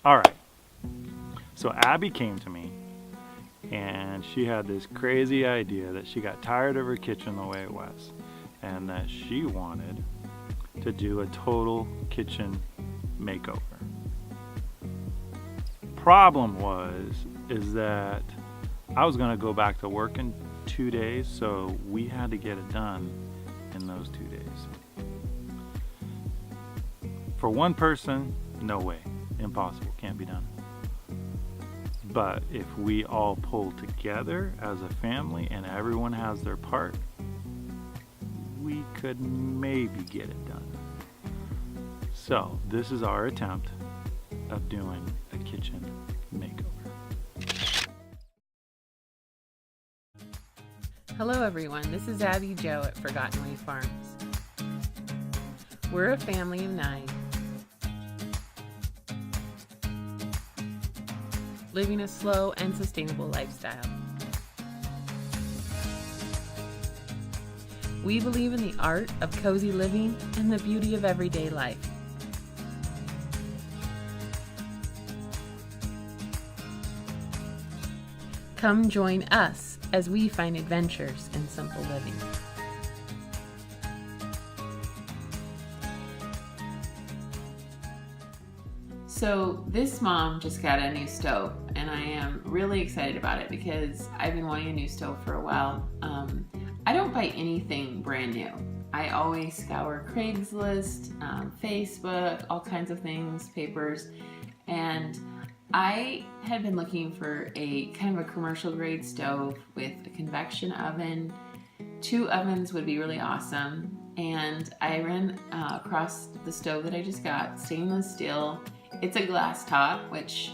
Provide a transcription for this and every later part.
All right, so Abby came to me and she had this crazy idea that she got tired of her kitchen the way it was and that she wanted to do a total kitchen makeover. Problem is that I was gonna go back to work in 2 days, so we had to get it done in those 2 days. For one person, no way, impossible, can't be done. But if we all pull together as a family and everyone has their part, we could maybe get it done. So this is our attempt of doing a kitchen makeover. Hello everyone, this is Abby Joe at Forgotten Way Farms. We're a family of 9, living a slow and sustainable lifestyle. We believe in the art of cozy living and the beauty of everyday life. Come join us as we find adventures in simple living. So this mom just got a new stove and I am really excited about it because I've been wanting a new stove for a while. I don't buy anything brand new. I always scour Craigslist, Facebook, all kinds of things, papers, and I had been looking for a kind of a commercial grade stove with a convection oven. 2 ovens would be really awesome. And I ran across the stove that I just got, stainless steel. It's a glass top, which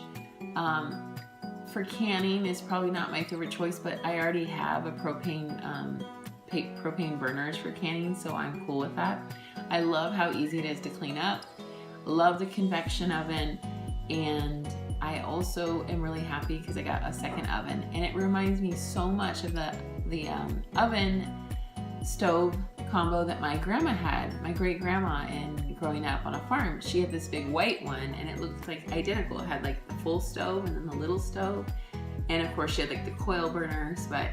for canning is probably not my favorite choice, but I already have a propane burners for canning, so I'm cool with that. I love how easy it is to clean up. Love the convection oven, and I also am really happy because I got a second oven, and it reminds me so much of the oven stove combo that my grandma had, my great grandma, in growing up on a farm. She had this big white one and it looked like identical. It had like the full stove and then the little stove, and of course she had like the coil burners, but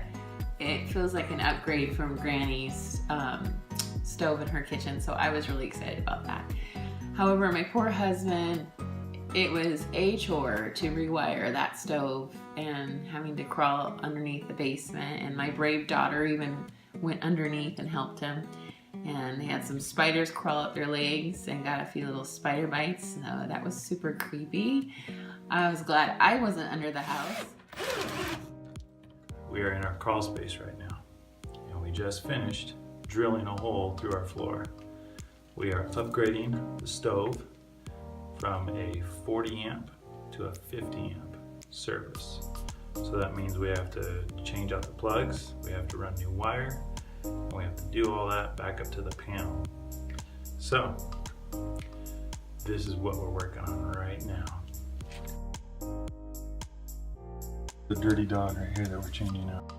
it feels like an upgrade from Granny's stove in her kitchen, so I was really excited about that. However, my poor husband, it was a chore to rewire that stove and having to crawl underneath the basement, and my brave daughter even went underneath and helped him, and they had some spiders crawl up their legs and got a few little spider bites. So that was super creepy. I was glad I wasn't under the house. We are in our crawl space right now, and we just finished drilling a hole through our floor. We are upgrading the stove from a 40 amp to a 50 amp service. So that means we have to change out the plugs, we have to run new wire, and we have to do all that back up to the panel. So this is what we're working on right now. The dirty dog right here that we're changing out.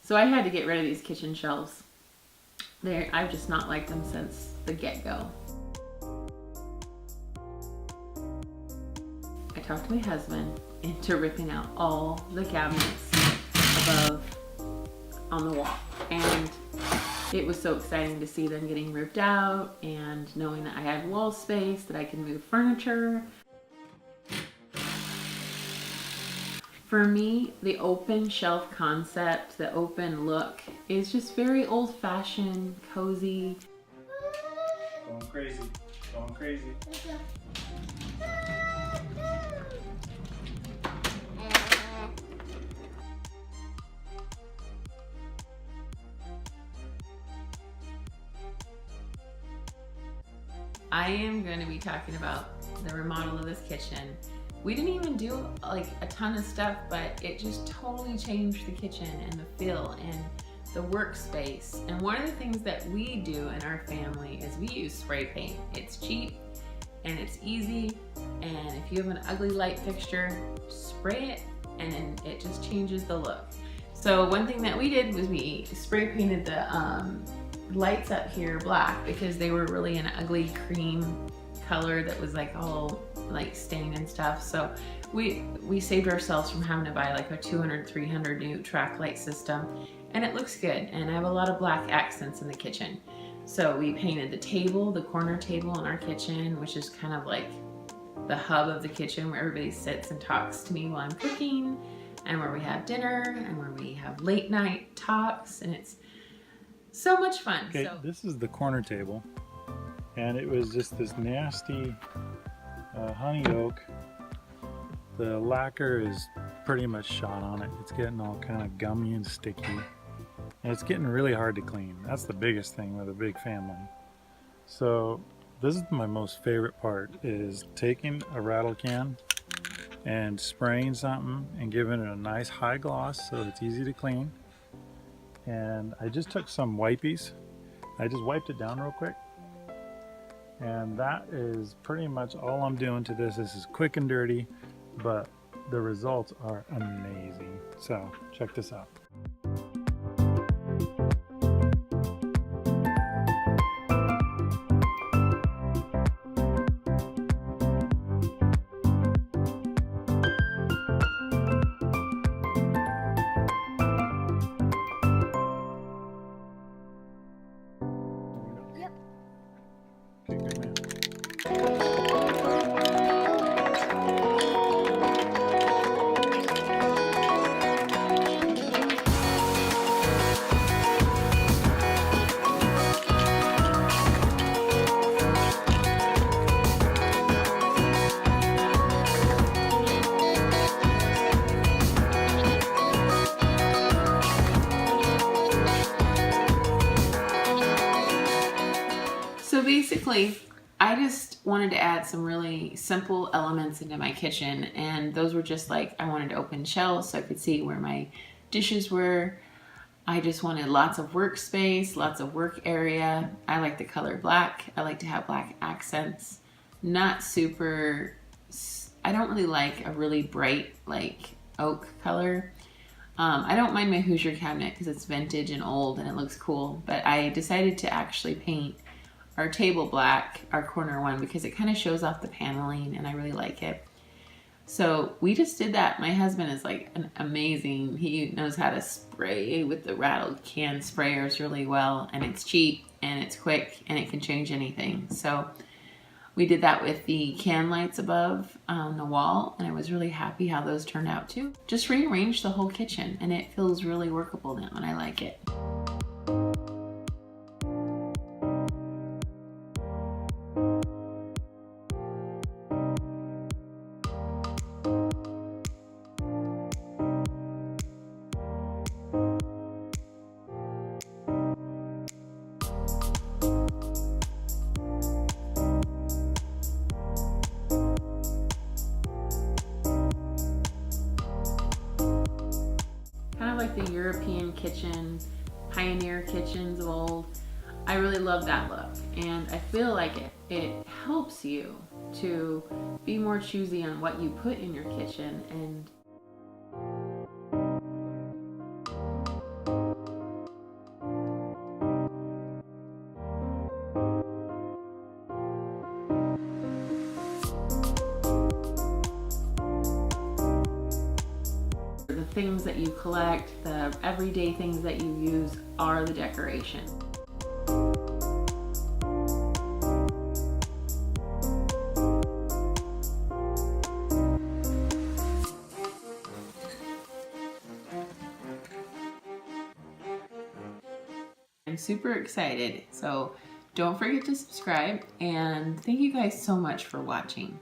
So I had to get rid of these kitchen shelves. I've just not liked them since the get-go. I talked my husband into ripping out all the cabinets above on the wall, and it was so exciting to see them getting ripped out and knowing that I had wall space, that I can move furniture. For me, the open shelf concept, the open look, is just very old-fashioned, cozy. Going crazy, going crazy. I am going to be talking about the remodel of this kitchen. We didn't even do like a ton of stuff, but it just totally changed the kitchen and the feel. And the workspace. And one of the things that we do in our family is we use spray paint. It's cheap and it's easy, and if you have an ugly light fixture, spray it and it just changes the look. So one thing that we did was we spray painted the lights up here black because they were really an ugly cream color that was like all like stained and stuff. So we saved ourselves from having to buy like a 200, 300 new track light system, and it looks good. And I have a lot of black accents in the kitchen. So we painted the table, the corner table in our kitchen, which is kind of like the hub of the kitchen where everybody sits and talks to me while I'm cooking, and where we have dinner, and where we have late night talks, and it's so much fun. Okay, so this is the corner table, and it was just this nasty honey oak. The lacquer is pretty much shot on it. It's getting all kind of gummy and sticky, and it's getting really hard to clean. That's the biggest thing with a big family. So this is my most favorite part, is taking a rattle can and spraying something and giving it a nice high gloss so it's easy to clean. And I just took some wipies. I just wiped it down real quick. And that is pretty much all I'm doing to this. This is quick and dirty, but the results are amazing. So check this out. Yep. Okay, good man. So basically, I just wanted to add some really simple elements into my kitchen, and those were just like, I wanted to open shelves so I could see where my dishes were. I just wanted lots of workspace, lots of work area. I like the color black. I like to have black accents. Not super, I don't really like a really bright like oak color. I don't mind my Hoosier cabinet because it's vintage and old and it looks cool, but I decided to actually paint our table black, our corner one, because it kind of shows off the paneling and I really like it. So we just did that. My husband is like an amazing, he knows how to spray with the rattle can sprayers really well, and it's cheap and it's quick and it can change anything. So we did that with the can lights above on the wall, and I was really happy how those turned out too. Just rearranged the whole kitchen and it feels really workable now and I like it. Kind of like the European kitchen, pioneer kitchens of old. I really love that look, and I feel like it helps you to be more choosy on what you put in your kitchen. And the things that you collect, the everyday things that you use are the decoration. I'm super excited, so don't forget to subscribe, and thank you guys so much for watching.